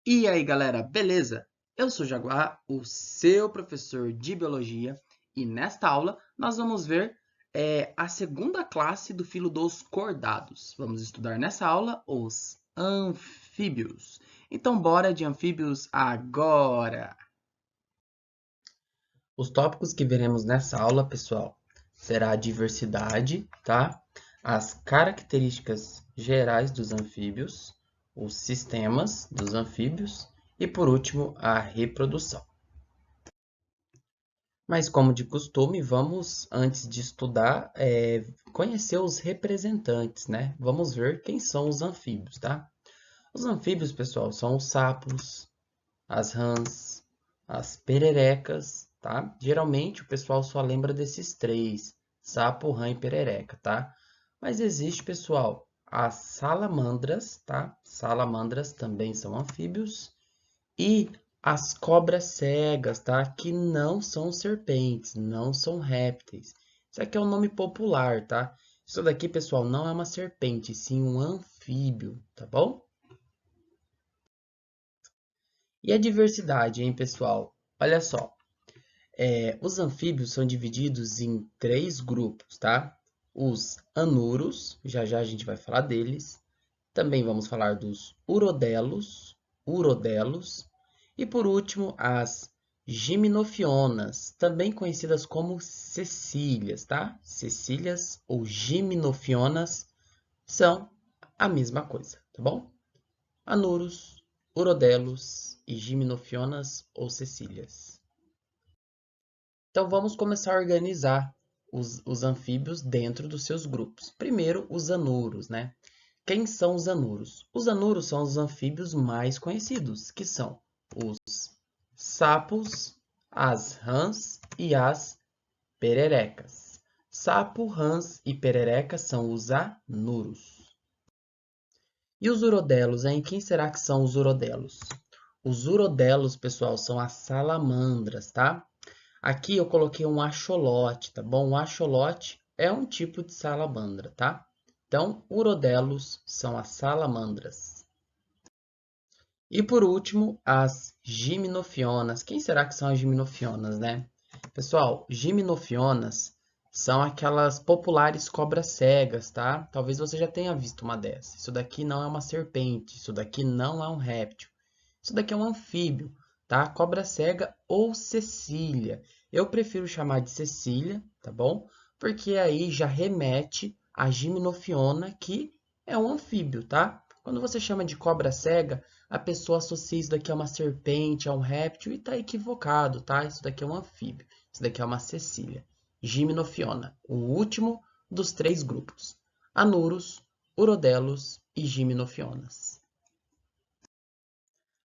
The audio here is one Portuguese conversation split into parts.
E aí, galera, beleza? Eu sou o Jaguar, o seu professor de biologia, e nesta aula nós vamos ver a segunda classe do filo dos cordados. Vamos estudar nessa aula os anfíbios. Então, bora de anfíbios agora! Os tópicos que veremos nessa aula, pessoal, será a diversidade, tá? As características gerais dos anfíbios, os sistemas dos anfíbios e, por último, a reprodução. Mas, como de costume, vamos, antes de estudar, conhecer os representantes, né? Vamos ver quem são os anfíbios, tá? Os anfíbios, pessoal, são os sapos, as rãs, as pererecas, tá? Geralmente o pessoal só lembra desses três, sapo, rã e perereca, tá? Mas existe, pessoal, as salamandras, tá? Salamandras também são anfíbios. E as cobras cegas, tá? Que não são serpentes, não são répteis. Isso aqui é um nome popular, tá? Isso daqui, pessoal, não é uma serpente, sim um anfíbio, tá bom? E a diversidade, hein, pessoal? Olha só, os anfíbios são divididos em três grupos, tá? Os anuros, já já a gente vai falar deles. Também vamos falar dos urodelos. E por último, as gimnofionas, também conhecidas como cecílias, tá? Cecílias ou gimnofionas são a mesma coisa, tá bom? Anuros, urodelos e gimnofionas ou cecílias. Então vamos começar a organizar os anfíbios dentro dos seus grupos. Primeiro, os anuros, né? Quem são os anuros? Os anuros são os anfíbios mais conhecidos, que são os sapos, as rãs e as pererecas. Sapo, rãs e pererecas são os anuros. E os urodelos, hein? Quem será que são os urodelos? Os urodelos, pessoal, são as salamandras, tá? Aqui eu coloquei um axolote, tá bom? O axolote é um tipo de salamandra, tá? Então, urodelos são as salamandras. E por último, as gimnofionas. Quem será que são as gimnofionas, né? Pessoal, gimnofionas são aquelas populares cobras cegas, tá? Talvez você já tenha visto uma dessas. Isso daqui não é uma serpente, isso daqui não é um réptil. Isso daqui é um anfíbio, tá? Cobra cega ou cecília. Eu prefiro chamar de cecília, tá bom? Porque aí já remete à gimnofiona, que é um anfíbio, tá? Quando você chama de cobra cega, a pessoa associa isso daqui a uma serpente, a um réptil, e está equivocado, tá? Isso daqui é um anfíbio. Isso daqui é uma cecília. Gimnofiona, o último dos três grupos. Anuros, urodelos e gimnofionas.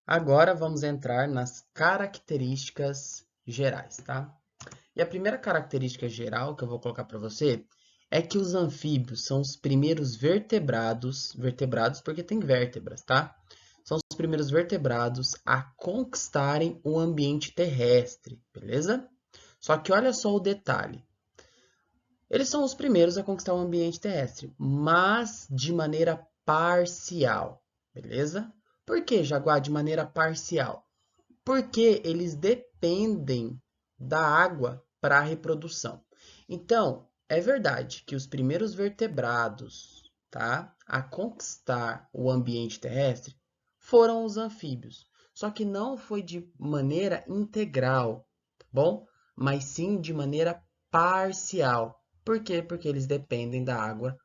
Agora vamos entrar nas características gerais, tá? E a primeira característica geral que eu vou colocar para você é que os anfíbios são os primeiros vertebrados porque tem vértebras, tá? São os primeiros vertebrados a conquistarem o ambiente terrestre, beleza? Só que olha só o detalhe. Eles são os primeiros a conquistar o ambiente terrestre, mas de maneira parcial, beleza? Por que, Jaguar, de maneira parcial? Porque eles dependem da água para a reprodução. Então, é verdade que os primeiros vertebrados, tá, a conquistar o ambiente terrestre foram os anfíbios. Só que não foi de maneira integral, tá bom? Mas sim de maneira parcial. Por quê? Porque eles dependem da água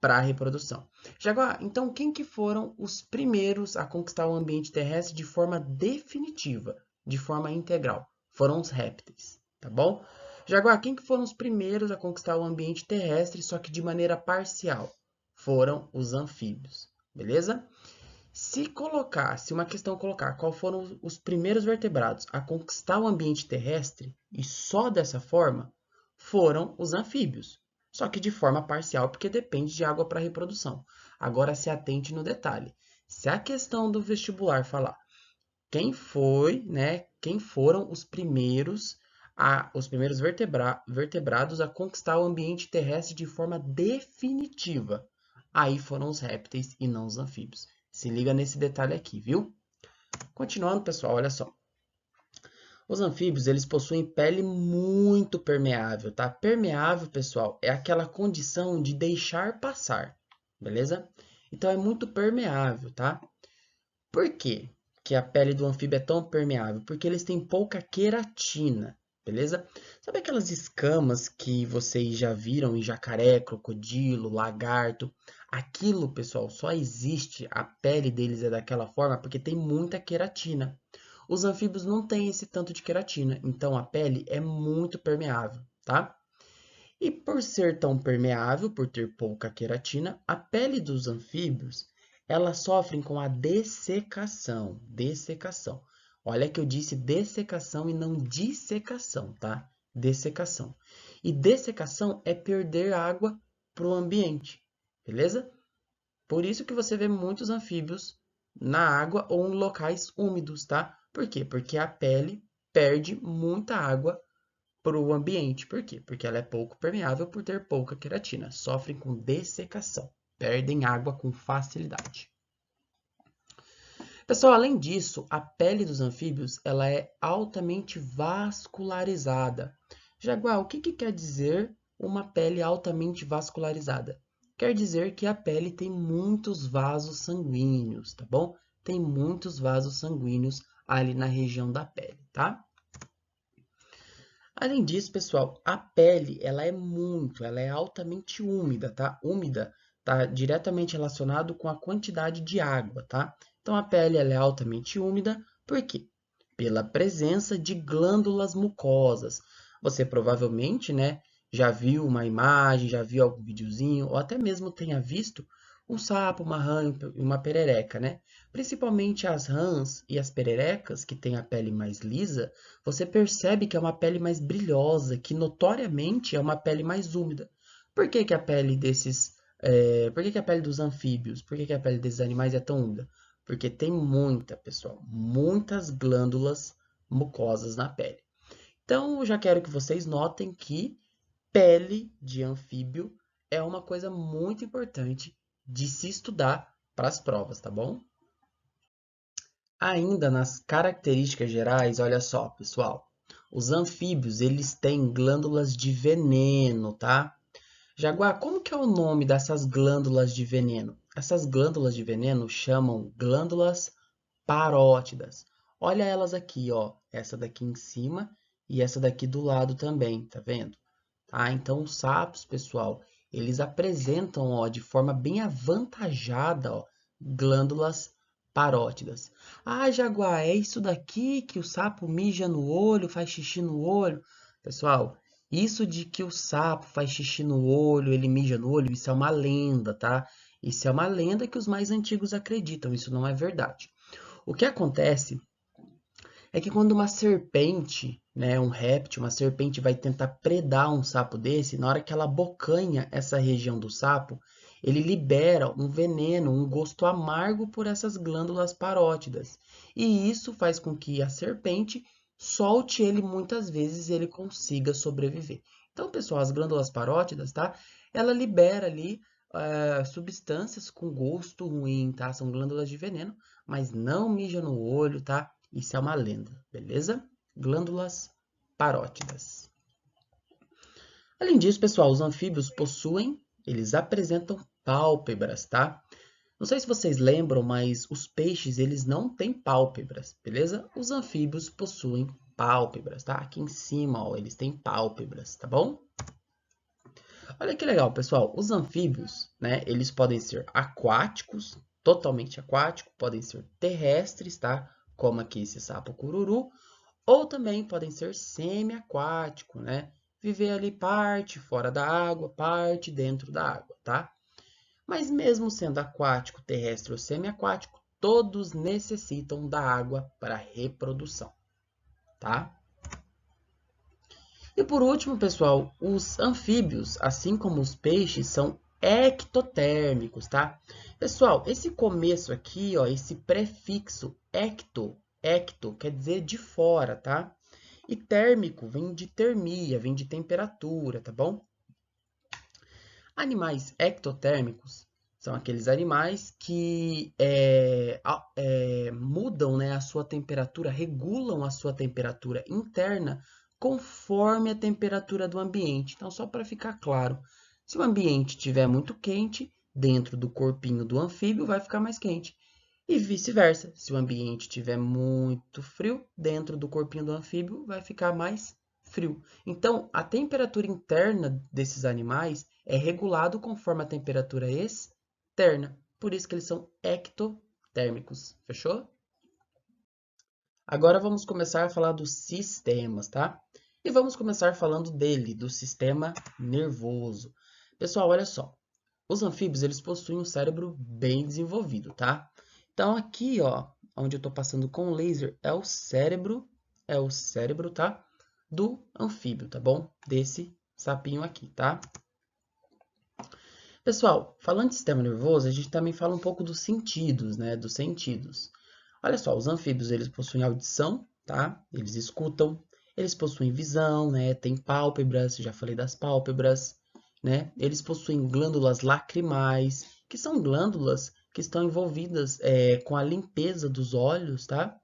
para a reprodução. Jaguar, então quem que foram os primeiros a conquistar o ambiente terrestre de forma definitiva, de forma integral? Foram os répteis, tá bom? Jaguar, quem que foram os primeiros a conquistar o ambiente terrestre, só que de maneira parcial? Foram os anfíbios, beleza? Se uma questão colocar qual foram os primeiros vertebrados a conquistar o ambiente terrestre, e só dessa forma, foram os anfíbios. Só que de forma parcial, porque depende de água para reprodução. Agora se atente no detalhe. Se a questão do vestibular falar quem foi, né, quem foram os primeiros vertebrados a conquistar o ambiente terrestre de forma definitiva, aí foram os répteis e não os anfíbios. Se liga nesse detalhe aqui, viu? Continuando, pessoal, olha só. Os anfíbios, eles possuem pele muito permeável, tá? Permeável, pessoal, é aquela condição de deixar passar, beleza? Então, é muito permeável, tá? Por quê que a pele do anfíbio é tão permeável? Porque eles têm pouca queratina, beleza? Sabe aquelas escamas que vocês já viram em jacaré, crocodilo, lagarto? Aquilo, pessoal, só existe, a pele deles é daquela forma porque tem muita queratina. Os anfíbios não têm esse tanto de queratina, então a pele é muito permeável, tá? E por ser tão permeável, por ter pouca queratina, a pele dos anfíbios, elas sofrem com a dessecação, dessecação. Olha que eu disse dessecação e não dissecação, tá? Dessecação. E dessecação é perder água para o ambiente, beleza? Por isso que você vê muitos anfíbios na água ou em locais úmidos, tá? Por quê? Porque a pele perde muita água para o ambiente. Por quê? Porque ela é pouco permeável por ter pouca queratina. Sofrem com dessecação, perdem água com facilidade. Pessoal, além disso, a pele dos anfíbios ela é altamente vascularizada. Jaguar, o que quer dizer uma pele altamente vascularizada? Quer dizer que a pele tem muitos vasos sanguíneos, tá bom? Tem muitos vasos sanguíneos ali na região da pele, tá? Além disso, pessoal, a pele ela é altamente úmida, tá? Úmida tá diretamente relacionado com a quantidade de água, tá? Então a pele ela é altamente úmida, por quê? Pela presença de glândulas mucosas. Você provavelmente, né, já viu uma imagem, já viu algum videozinho, ou até mesmo tenha visto um sapo, uma rã e uma perereca, né? Principalmente as rãs e as pererecas, que têm a pele mais lisa, você percebe que é uma pele mais brilhosa, que notoriamente é uma pele mais úmida. Por que que a pele desses, por que que a pele dos anfíbios, por que que a pele desses animais é tão úmida? Porque tem muita, pessoal, muitas glândulas mucosas na pele. Então, eu já quero que vocês notem que pele de anfíbio é uma coisa muito importante de se estudar para as provas, tá bom? Ainda nas características gerais, olha só, pessoal. Os anfíbios, eles têm glândulas de veneno, tá? Jaguar, como que é o nome dessas glândulas de veneno? Essas glândulas de veneno chamam glândulas parótidas. Olha elas aqui, ó. Essa daqui em cima e essa daqui do lado também, tá vendo? Ah, então os sapos, pessoal, eles apresentam, ó, de forma bem avantajada, ó, glândulas parótidas. Ah, Jaguar, é isso daqui que o sapo mija no olho, faz xixi no olho? Pessoal, isso de que o sapo faz xixi no olho, ele mija no olho, isso é uma lenda, tá? Isso é uma lenda que os mais antigos acreditam, isso não é verdade. O que acontece é que quando uma serpente, né, um réptil, uma serpente vai tentar predar um sapo desse, na hora que ela abocanha essa região do sapo, ele libera um veneno, um gosto amargo por essas glândulas parótidas. E isso faz com que a serpente solte ele muitas vezes e ele consiga sobreviver. Então, pessoal, as glândulas parótidas, tá? Ela libera ali substâncias com gosto ruim, tá? São glândulas de veneno, mas não mija no olho, tá? Isso é uma lenda, beleza? Glândulas parótidas. Além disso, pessoal, os anfíbios possuem, eles apresentam pálpebras, tá? Não sei se vocês lembram, mas os peixes, eles não têm pálpebras, beleza? Os anfíbios possuem pálpebras, tá? Aqui em cima, ó, eles têm pálpebras, tá bom? Olha que legal, pessoal. Os anfíbios, né, eles podem ser aquáticos, totalmente aquáticos, podem ser terrestres, tá? Como aqui esse sapo cururu, ou também podem ser semi-aquático, né? Viver ali parte fora da água, parte dentro da água, tá? Mas mesmo sendo aquático, terrestre ou semi-aquático, todos necessitam da água para reprodução, tá? E por último, pessoal, os anfíbios, assim como os peixes, são ectotérmicos, tá? Pessoal, esse começo aqui, ó, esse prefixo ecto quer dizer de fora, tá? E térmico vem de termia, vem de temperatura, tá bom? Animais ectotérmicos são aqueles animais que mudam, né, a sua temperatura, regulam a sua temperatura interna conforme a temperatura do ambiente. Então, só para ficar claro, se o ambiente estiver muito quente, dentro do corpinho do anfíbio vai ficar mais quente. E vice-versa, se o ambiente estiver muito frio, dentro do corpinho do anfíbio vai ficar mais frio. Então, a temperatura interna desses animais é regulado conforme a temperatura externa. Por isso que eles são ectotérmicos. Fechou? Agora vamos começar a falar dos sistemas, tá? E vamos começar falando dele, do sistema nervoso. Pessoal, olha só. Os anfíbios, eles possuem um cérebro bem desenvolvido, tá? Então aqui, ó, onde eu tô passando com o laser é o cérebro, tá? Do anfíbio, tá bom? Desse sapinho aqui, tá? Pessoal, falando de sistema nervoso, a gente também fala um pouco dos sentidos, né? Dos sentidos. Olha só, os anfíbios, eles possuem audição, tá? Eles escutam, eles possuem visão, né? Tem pálpebras, já falei das pálpebras, né? Eles possuem glândulas lacrimais, que são glândulas que estão envolvidas com a limpeza dos olhos, tá?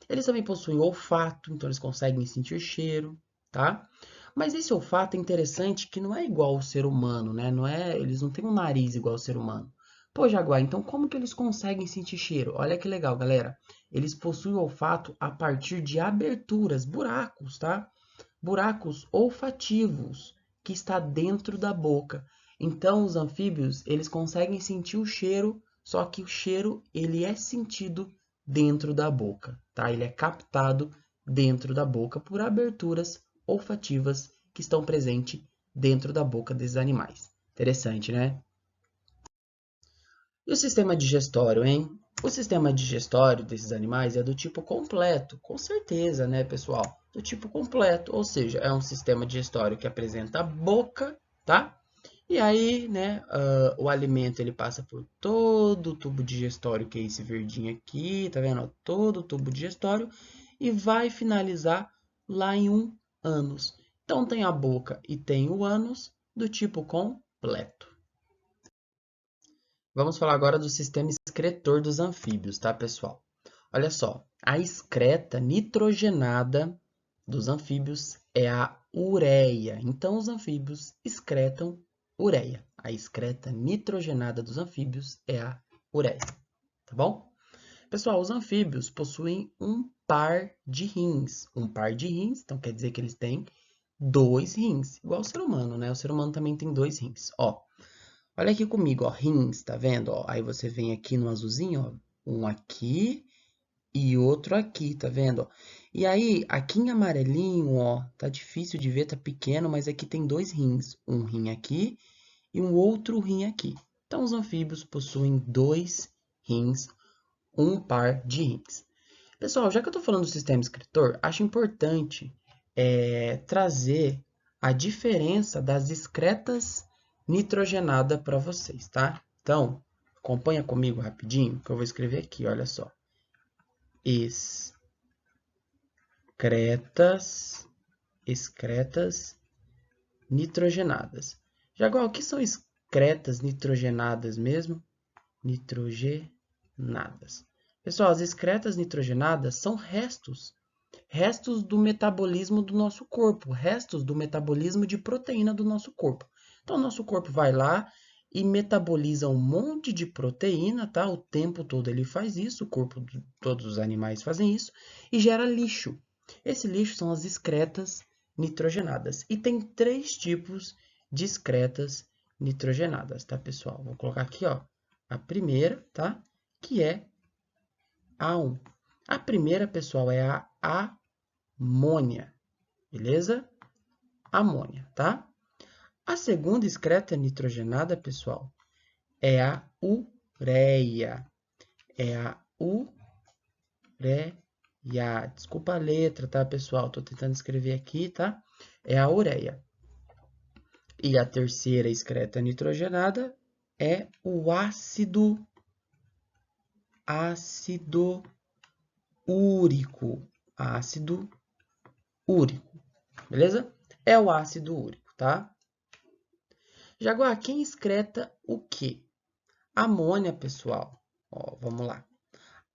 Eles também possuem olfato, então eles conseguem sentir cheiro, tá? Mas esse olfato é interessante que não é igual ao ser humano, né? Eles não têm um nariz igual ao ser humano. Pô, Jaguar, então como que eles conseguem sentir cheiro? Olha que legal, galera. Eles possuem olfato a partir de aberturas, buracos, tá? Buracos olfativos que está dentro da boca. Então, os anfíbios, eles conseguem sentir o cheiro, só que o cheiro, ele é sentido dentro da boca, tá? Ele é captado dentro da boca por aberturas olfativas que estão presentes dentro da boca desses animais. Interessante, né? E o sistema digestório, hein? O sistema digestório desses animais é do tipo completo, com certeza, né, pessoal? Do tipo completo, ou seja, é um sistema digestório que apresenta a boca, tá? E aí, né, o alimento ele passa por todo o tubo digestório, que é esse verdinho aqui, tá vendo? Todo o tubo digestório e vai finalizar lá em um ânus. Então tem a boca e tem o ânus do tipo completo. Vamos falar agora do sistema excretor dos anfíbios, tá, pessoal? Olha só, a excreta nitrogenada dos anfíbios é a ureia. Então, os anfíbios excretam ureia. A excreta nitrogenada dos anfíbios é a ureia, tá bom? Pessoal, os anfíbios possuem um par de rins. Um par de rins, então quer dizer que eles têm dois rins, igual o ser humano, né? O ser humano também tem dois rins. Ó, olha aqui comigo, ó, rins, tá vendo? Ó, aí você vem aqui no azulzinho, ó, um aqui e outro aqui, tá vendo? E aí, aqui em amarelinho, ó, tá difícil de ver, tá pequeno, mas aqui tem dois rins, um rim aqui e um outro rim aqui. Então, os anfíbios possuem dois rins, um par de rins. Pessoal, já que eu tô falando do sistema excretor, acho importante trazer a diferença das excretas nitrogenada para vocês, tá? Então, acompanha comigo rapidinho, que eu vou escrever aqui, olha só. Excretas nitrogenadas. Jaguar, o que são excretas nitrogenadas mesmo? Nitrogenadas. Pessoal, as excretas nitrogenadas são restos do metabolismo do nosso corpo, restos do metabolismo de proteína do nosso corpo. Então, o nosso corpo vai lá e metaboliza um monte de proteína, tá? O tempo todo ele faz isso, o corpo de todos os animais fazem isso, e gera lixo. Esse lixo são as excretas nitrogenadas. E tem três tipos de excretas nitrogenadas, tá, pessoal? Vou colocar aqui, ó, a primeira, tá? Que é A1. A primeira, pessoal, é a amônia, beleza? Amônia, tá? A segunda excreta nitrogenada, pessoal, é a ureia. É a ureia. Desculpa a letra, tá, pessoal? Tô tentando escrever aqui, tá? É a ureia. E a terceira excreta nitrogenada é o ácido úrico. Ácido úrico, beleza? É o ácido úrico, tá? Jaguar, quem excreta o quê? Amônia, pessoal. Ó, vamos lá.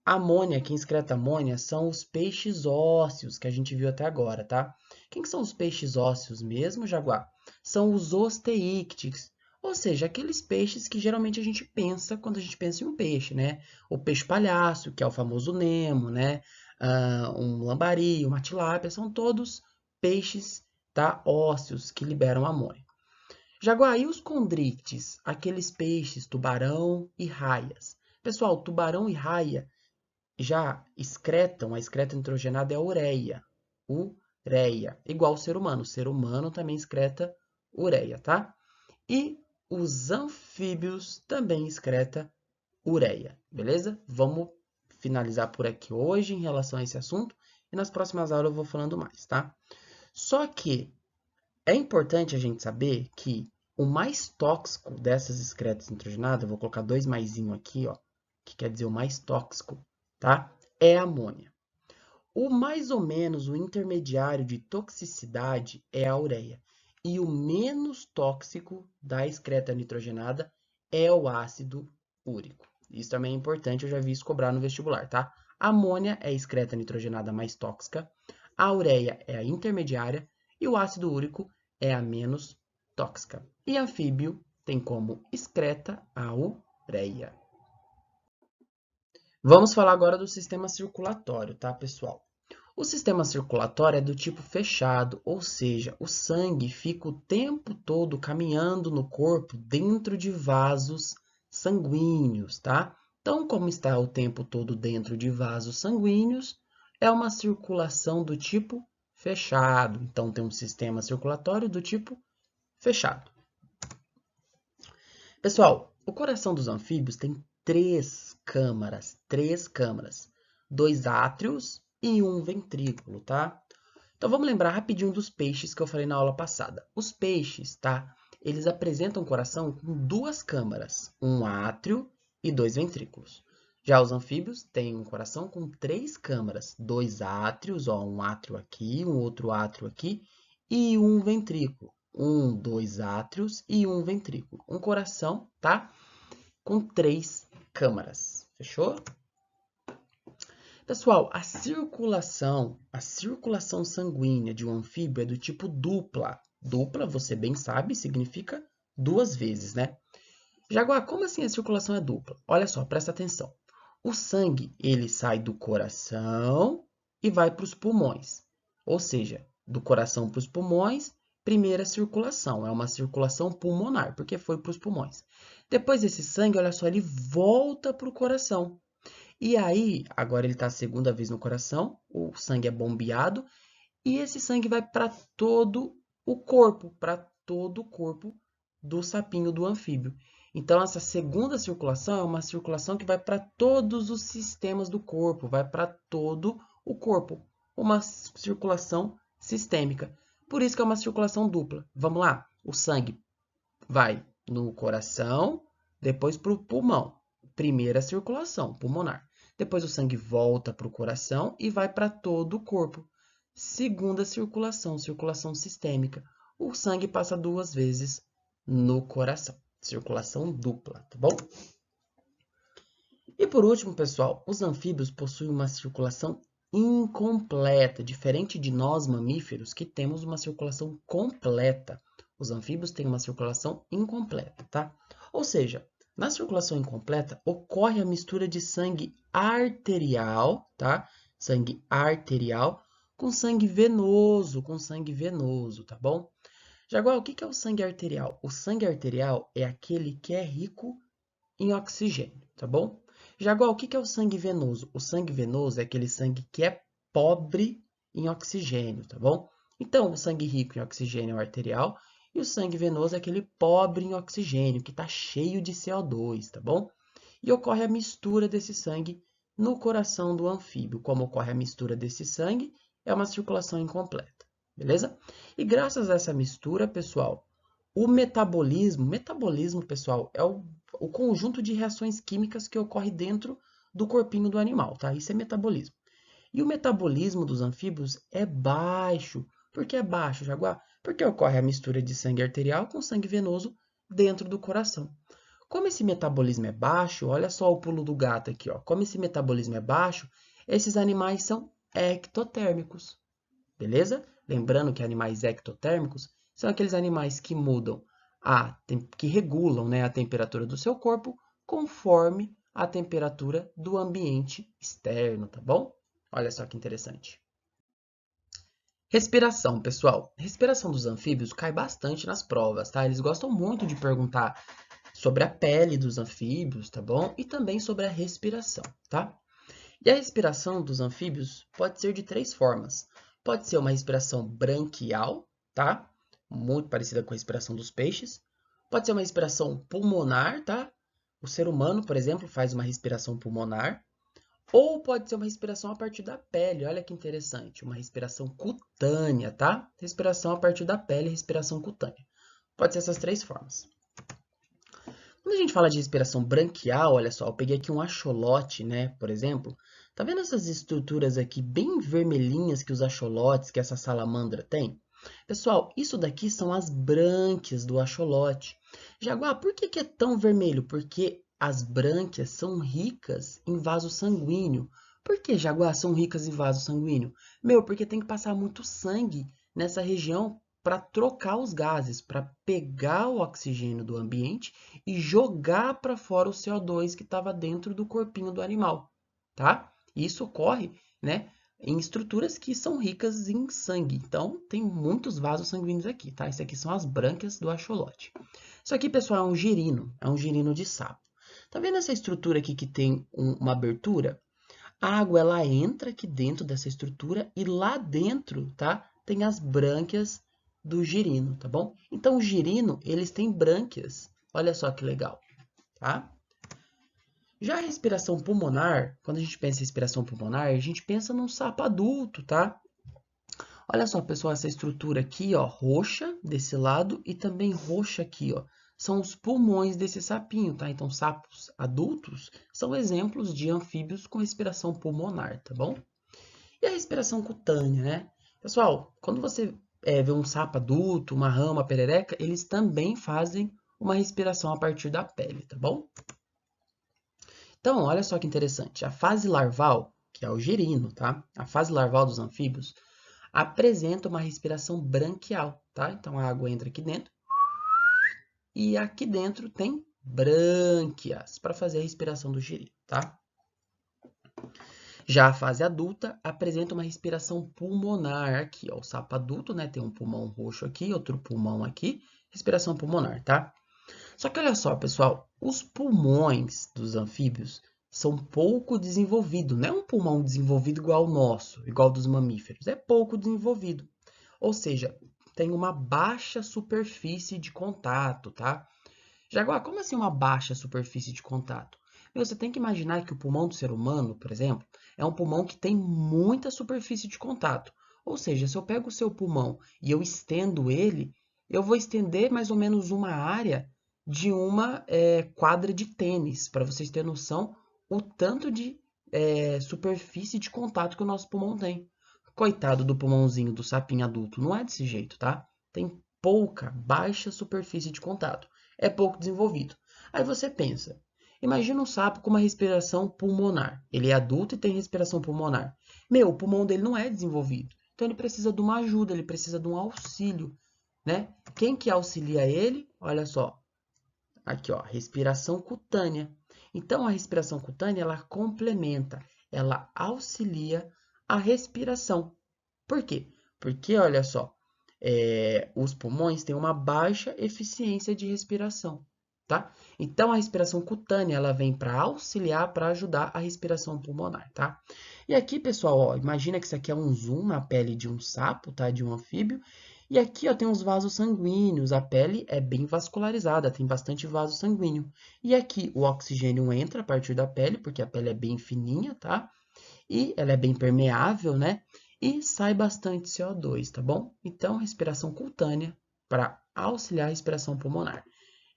Amônia, quem excreta amônia são os peixes ósseos que a gente viu até agora, tá? Quem que são os peixes ósseos mesmo, Jaguar? São os osteíctes, ou seja, aqueles peixes que geralmente a gente pensa quando a gente pensa em um peixe, né? O peixe palhaço, que é o famoso Nemo, né? Um lambari, uma tilápia, são todos peixes, tá? Ósseos que liberam amônia. Jaguar, e os condrictes, aqueles peixes, tubarão e raias? Pessoal, tubarão e raia já excretam, a excreta nitrogenada é a ureia. Ureia. Igual o ser humano. O ser humano também excreta ureia, tá? E os anfíbios também excreta ureia, beleza? Vamos finalizar por aqui hoje em relação a esse assunto. E nas próximas aulas eu vou falando mais, tá? Só que é importante a gente saber que o mais tóxico dessas excretas nitrogenadas, eu vou colocar 2 maisinho aqui, ó, que quer dizer o mais tóxico, tá? É a amônia. O mais ou menos o intermediário de toxicidade é a ureia. E o menos tóxico da excreta nitrogenada é o ácido úrico. Isso também é importante, eu já vi isso cobrar no vestibular, tá? A amônia é a excreta nitrogenada mais tóxica, a ureia é a intermediária e o ácido úrico é a menos tóxica. E anfíbio tem como excreta a ureia. Vamos falar agora do sistema circulatório, tá, pessoal? O sistema circulatório é do tipo fechado, ou seja, o sangue fica o tempo todo caminhando no corpo dentro de vasos sanguíneos, tá? Então, como está o tempo todo dentro de vasos sanguíneos, é uma circulação do tipo fechado. Então, tem um sistema circulatório do tipo fechado. Pessoal, o coração dos anfíbios tem três câmaras, dois átrios e um ventrículo, tá? Então vamos lembrar rapidinho dos peixes que eu falei na aula passada. Os peixes, tá? Eles apresentam o coração com duas câmaras, um átrio e dois ventrículos. Já os anfíbios têm um coração com três câmaras, dois átrios, ó, um átrio aqui, um outro átrio aqui e um ventrículo. Dois átrios e um ventrículo. Um coração, tá? Com três câmaras. Fechou? Pessoal, a circulação sanguínea de um anfíbio é do tipo dupla. Dupla, você bem sabe, significa duas vezes, né? Jaguar, como assim a circulação é dupla? Olha só, presta atenção. O sangue, ele sai do coração e vai para os pulmões. Ou seja, do coração para os pulmões, primeira circulação. É uma circulação pulmonar, porque foi para os pulmões. Depois esse sangue, olha só, ele volta para o coração. E aí, agora ele está a segunda vez no coração, o sangue é bombeado, e esse sangue vai para todo o corpo do sapinho do anfíbio. Então, essa segunda circulação é uma circulação que vai para todos os sistemas do corpo, vai para todo o corpo. Uma circulação sistêmica. Por isso que é uma circulação dupla. Vamos lá? O sangue vai no coração, depois para o pulmão. Primeira circulação pulmonar. Depois o sangue volta para o coração e vai para todo o corpo. Segunda circulação, circulação sistêmica. O sangue passa duas vezes no coração. Circulação dupla, tá bom? E por último, pessoal, os anfíbios possuem uma circulação incompleta, diferente de nós mamíferos que temos uma circulação completa. Os anfíbios têm uma circulação incompleta, tá? Ou seja, na circulação incompleta ocorre a mistura de sangue arterial, tá? Sangue arterial com sangue venoso, tá bom? Jaguar, o que é o sangue arterial? O sangue arterial é aquele que é rico em oxigênio, tá bom? Jaguar, o que é o sangue venoso? O sangue venoso é aquele sangue que é pobre em oxigênio, tá bom? Então, o sangue rico em oxigênio é o arterial e o sangue venoso é aquele pobre em oxigênio, que está cheio de CO2, tá bom? E ocorre a mistura desse sangue no coração do anfíbio. Como ocorre a mistura desse sangue, é uma circulação incompleta, beleza? E graças a essa mistura, pessoal, o metabolismo, pessoal, é o conjunto de reações químicas que ocorre dentro do corpinho do animal, tá? Isso é metabolismo. E o metabolismo dos anfíbios é baixo. Por que é baixo, Jaguar? Porque ocorre a mistura de sangue arterial com sangue venoso dentro do coração. Como esse metabolismo é baixo, olha só o pulo do gato aqui, ó. Como esse metabolismo é baixo, esses animais são ectotérmicos, beleza? Lembrando que animais ectotérmicos são aqueles animais que mudam que regulam, né, a temperatura do seu corpo conforme a temperatura do ambiente externo, tá bom? Olha só que interessante. Respiração, pessoal. Respiração dos anfíbios cai bastante nas provas, tá? Eles gostam muito de perguntar sobre a pele dos anfíbios, tá bom? E também sobre a respiração, tá? E a respiração dos anfíbios pode ser de três formas. Pode ser uma respiração branquial, tá? Muito parecida com a respiração dos peixes. Pode ser uma respiração pulmonar, tá? O ser humano, por exemplo, faz uma respiração pulmonar. Ou pode ser uma respiração a partir da pele. Olha que interessante. Uma respiração cutânea, tá? Respiração a partir da pele, respiração cutânea. Pode ser essas três formas. Quando a gente fala de respiração branquial, olha só, eu peguei aqui um axolote, né, por exemplo. Tá vendo essas estruturas aqui bem vermelhinhas que os axolotes, que essa salamandra tem? Pessoal, isso daqui são as brânquias do axolote. Jaguar, por que é tão vermelho? Porque as brânquias são ricas em vaso sanguíneo. Por que, Jaguar, são ricas em vaso sanguíneo? Meu, porque tem que passar muito sangue nessa região para trocar os gases, para pegar o oxigênio do ambiente e jogar para fora o CO2 que estava dentro do corpinho do animal, tá? Isso ocorre, né, em estruturas que são ricas em sangue. Então, tem muitos vasos sanguíneos aqui, tá? Isso aqui são as brânquias do axolote. Isso aqui, pessoal, é um girino de sapo. Tá vendo essa estrutura aqui que tem uma abertura? A água, ela entra aqui dentro dessa estrutura e lá dentro, tá, tem as brânquias do girino, tá bom? Então, o girino, eles têm brânquias. Olha só que legal, tá? Já a respiração pulmonar, quando a gente pensa em respiração pulmonar, a gente pensa num sapo adulto, tá? Olha só, pessoal, essa estrutura aqui, ó, roxa desse lado e também roxa aqui, ó. São os pulmões desse sapinho, tá? Então, sapos adultos são exemplos de anfíbios com respiração pulmonar, tá bom? E a respiração cutânea, né? Pessoal, quando você vê um sapo adulto, uma rã, uma perereca, eles também fazem uma respiração a partir da pele, tá bom? Então, olha só que interessante. A fase larval, que é o girino, tá? A fase larval dos anfíbios apresenta uma respiração branquial, tá? Então, a água entra aqui dentro e aqui dentro tem brânquias para fazer a respiração do girino, tá? Já a fase adulta apresenta uma respiração pulmonar aqui, ó. O sapo adulto, né, tem um pulmão roxo aqui, outro pulmão aqui, respiração pulmonar, tá? Só que olha só, pessoal, os pulmões dos anfíbios são pouco desenvolvidos. Não é um pulmão desenvolvido igual ao nosso, igual ao dos mamíferos. É pouco desenvolvido. Ou seja, tem uma baixa superfície de contato, tá? Jaguar, como assim uma baixa superfície de contato? Você tem que imaginar que o pulmão do ser humano, por exemplo, é um pulmão que tem muita superfície de contato. Ou seja, se eu pego o seu pulmão e eu estendo ele, eu vou estender mais ou menos uma área de uma quadra de tênis, para vocês terem noção o tanto de superfície de contato que o nosso pulmão tem. Coitado do pulmãozinho do sapinho adulto, não é desse jeito, tá? Tem pouca, baixa superfície de contato. É pouco desenvolvido. Aí você pensa, imagina um sapo com uma respiração pulmonar. Ele é adulto e tem respiração pulmonar. Meu, o pulmão dele não é desenvolvido. Então ele precisa de uma ajuda, ele precisa de um auxílio, né? Quem que auxilia ele? Olha só. Aqui, ó, respiração cutânea. Então a respiração cutânea, ela complementa, ela auxilia a respiração. Por quê? Porque, olha só, os pulmões têm uma baixa eficiência de respiração, tá? Então, a respiração cutânea, ela vem para auxiliar, para ajudar a respiração pulmonar, tá? E aqui, pessoal, ó, imagina que isso aqui é um zoom na pele de um sapo, tá? De um anfíbio. E aqui, ó, tem os vasos sanguíneos. A pele é bem vascularizada, tem bastante vaso sanguíneo. E aqui, o oxigênio entra a partir da pele, porque a pele é bem fininha, tá? E ela é bem permeável, né? E sai bastante CO2, tá bom? Então, respiração cutânea para auxiliar a respiração pulmonar.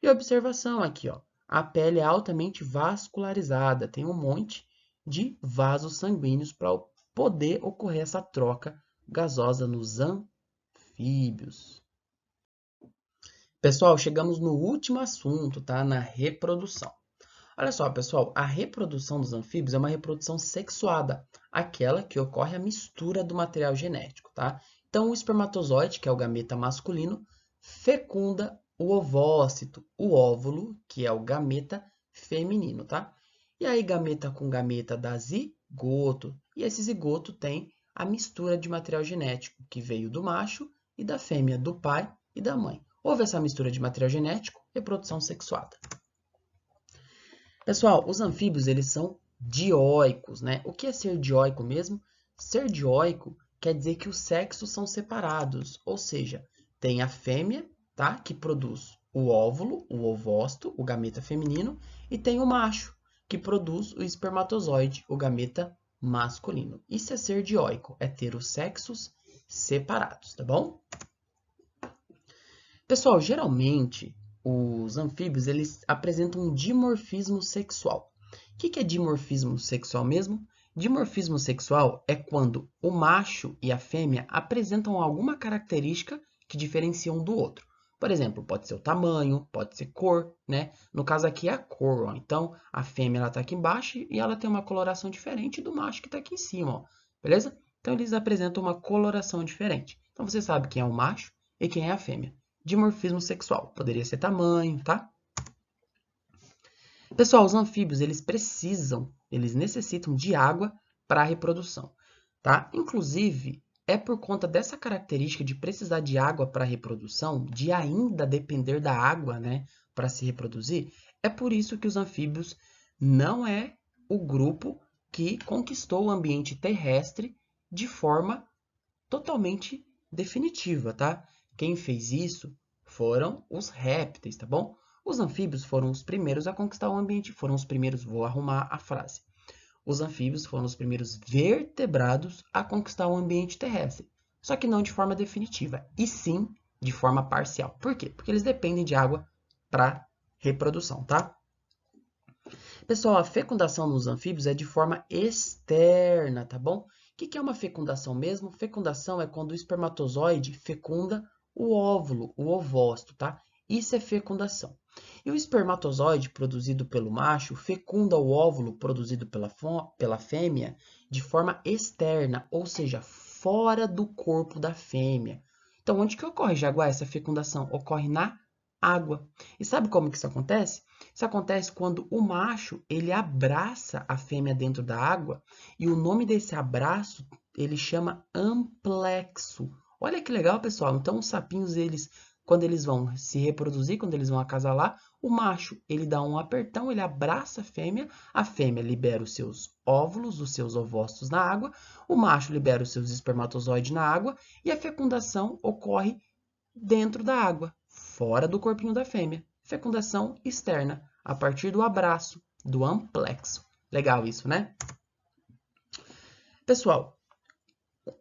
E observação aqui, ó. A pele é altamente vascularizada, tem um monte de vasos sanguíneos para poder ocorrer essa troca gasosa nos anfíbios. Pessoal, chegamos no último assunto, tá? Na reprodução. Olha só, pessoal, a reprodução dos anfíbios é uma reprodução sexuada, aquela que ocorre a mistura do material genético, tá? Então, o espermatozoide, que é o gameta masculino, fecunda o ovócito, o óvulo, que é o gameta feminino, tá? E aí, gameta com gameta dá zigoto, e esse zigoto tem a mistura de material genético que veio do macho e da fêmea, do pai e da mãe. Houve essa mistura de material genético, reprodução sexuada. Pessoal, os anfíbios, eles são dioicos, né? O que é ser dioico mesmo? Ser dioico quer dizer que os sexos são separados, ou seja, tem a fêmea, tá? Que produz o óvulo, o ovócito, o gameta feminino, e tem o macho, que produz o espermatozoide, o gameta masculino. Isso é ser dioico, é ter os sexos separados, tá bom? Pessoal, geralmente os anfíbios eles apresentam um dimorfismo sexual. O que é dimorfismo sexual mesmo? Dimorfismo sexual é quando o macho e a fêmea apresentam alguma característica que diferencia um do outro. Por exemplo, pode ser o tamanho, pode ser cor, né? No caso aqui é a cor, ó. Então a fêmea está aqui embaixo e ela tem uma coloração diferente do macho que está aqui em cima, ó. Beleza? Então eles apresentam uma coloração diferente. Então você sabe quem é o macho e quem é a fêmea. Dimorfismo sexual, poderia ser tamanho, tá? Pessoal, os anfíbios, eles necessitam de água para a reprodução, tá? Inclusive, é por conta dessa característica de precisar de água para a reprodução, de ainda depender da água, né, para se reproduzir, é por isso que os anfíbios não é o grupo que conquistou o ambiente terrestre de forma totalmente definitiva, tá? Quem fez isso foram os répteis, tá bom? Os anfíbios foram os primeiros a conquistar o ambiente, foram os primeiros, vou arrumar a frase. Os anfíbios foram os primeiros vertebrados a conquistar o ambiente terrestre, só que não de forma definitiva, e sim de forma parcial. Por quê? Porque eles dependem de água para reprodução, tá? Pessoal, a fecundação nos anfíbios é de forma externa, tá bom? O que é uma fecundação mesmo? Fecundação é quando o espermatozoide fecunda o óvulo, o ovócito, tá? Isso é fecundação. E o espermatozoide produzido pelo macho fecunda o óvulo produzido pela fêmea de forma externa, ou seja, fora do corpo da fêmea. Então, onde que ocorre, Jaguar, essa fecundação? Ocorre na água. E sabe como que isso acontece? Isso acontece quando o macho ele abraça a fêmea dentro da água e o nome desse abraço ele chama amplexo. Olha que legal, pessoal. Então, os sapinhos, quando eles vão se reproduzir, quando eles vão acasalar, o macho ele dá um apertão, ele abraça a fêmea libera os seus óvulos, os seus ovócitos na água, o macho libera os seus espermatozoides na água e a fecundação ocorre dentro da água, fora do corpinho da fêmea. Fecundação externa, a partir do abraço, do amplexo. Legal isso, né? Pessoal,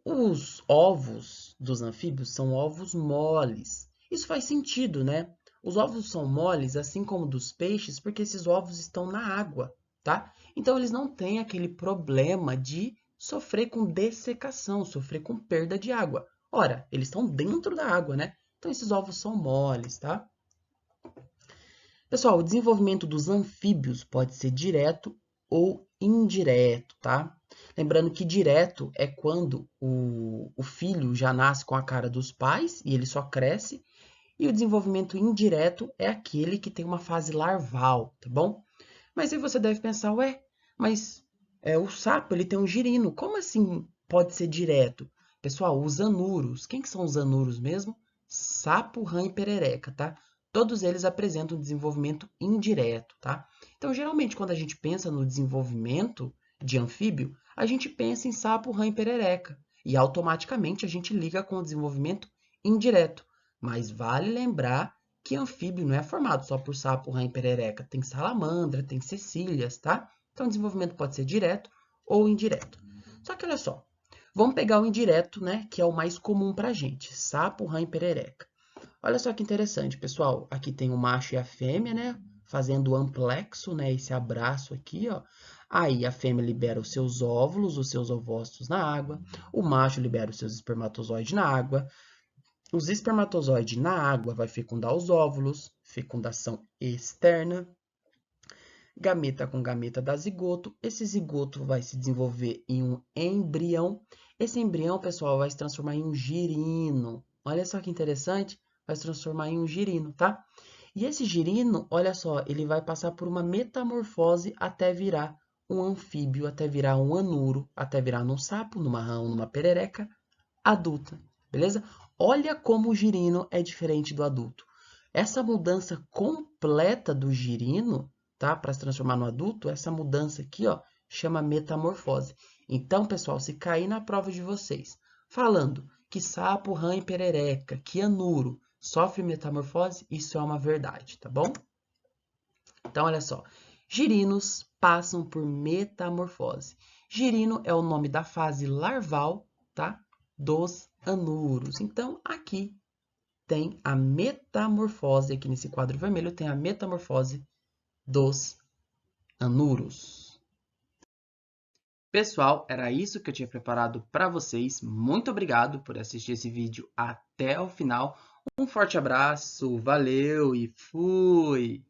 os ovos dos anfíbios são ovos moles. Isso faz sentido, né? Os ovos são moles, assim como dos peixes, porque esses ovos estão na água, tá? Então, eles não têm aquele problema de sofrer com dessecação, sofrer com perda de água. Ora, eles estão dentro da água, né? Então, esses ovos são moles, tá? Pessoal, o desenvolvimento dos anfíbios pode ser direto ou indireto, tá? Lembrando que direto é quando o filho já nasce com a cara dos pais e ele só cresce, e o desenvolvimento indireto é aquele que tem uma fase larval, tá bom? Mas aí você deve pensar, ué, mas o sapo ele tem um girino, como assim pode ser direto? Pessoal, os anuros, quem que são os anuros mesmo? Sapo, rã e perereca, tá? Todos eles apresentam desenvolvimento indireto, tá? Então, geralmente, quando a gente pensa no desenvolvimento de anfíbio, a gente pensa em sapo, rã e perereca. E automaticamente a gente liga com o desenvolvimento indireto. Mas vale lembrar que anfíbio não é formado só por sapo, rã e perereca. Tem salamandra, tem cecílias, tá? Então, o desenvolvimento pode ser direto ou indireto. Só que olha só, vamos pegar o indireto, né? Que é o mais comum pra gente. Sapo, rã e perereca. Olha só que interessante, pessoal. Aqui tem o macho e a fêmea, né? Fazendo o amplexo, né? Esse abraço aqui, ó. Aí a fêmea libera os seus óvulos, os seus ovócitos na água. O macho libera os seus espermatozoides na água. Os espermatozoides na água vai fecundar os óvulos, fecundação externa, gameta com gameta dá zigoto. Esse zigoto vai se desenvolver em um embrião. Esse embrião, pessoal, vai se transformar em um girino. Olha só que interessante, vai se transformar em um girino, tá? E esse girino, olha só, ele vai passar por uma metamorfose até virar um anfíbio, até virar um anuro, até virar num sapo, numa rã, numa perereca adulta, beleza? Olha como o girino é diferente do adulto. Essa mudança completa do girino, tá, para se transformar no adulto, essa mudança aqui, ó, chama metamorfose. Então, pessoal, se cair na prova de vocês, falando que sapo, rã e perereca, que anuro sofre metamorfose, isso é uma verdade, tá bom? Então, olha só. Girinos passam por metamorfose. Girino é o nome da fase larval, tá? Dos anuros. Então, aqui tem a metamorfose, aqui nesse quadro vermelho, tem a metamorfose dos anuros. Pessoal, era isso que eu tinha preparado para vocês. Muito obrigado por assistir esse vídeo até o final. Um forte abraço, valeu e fui!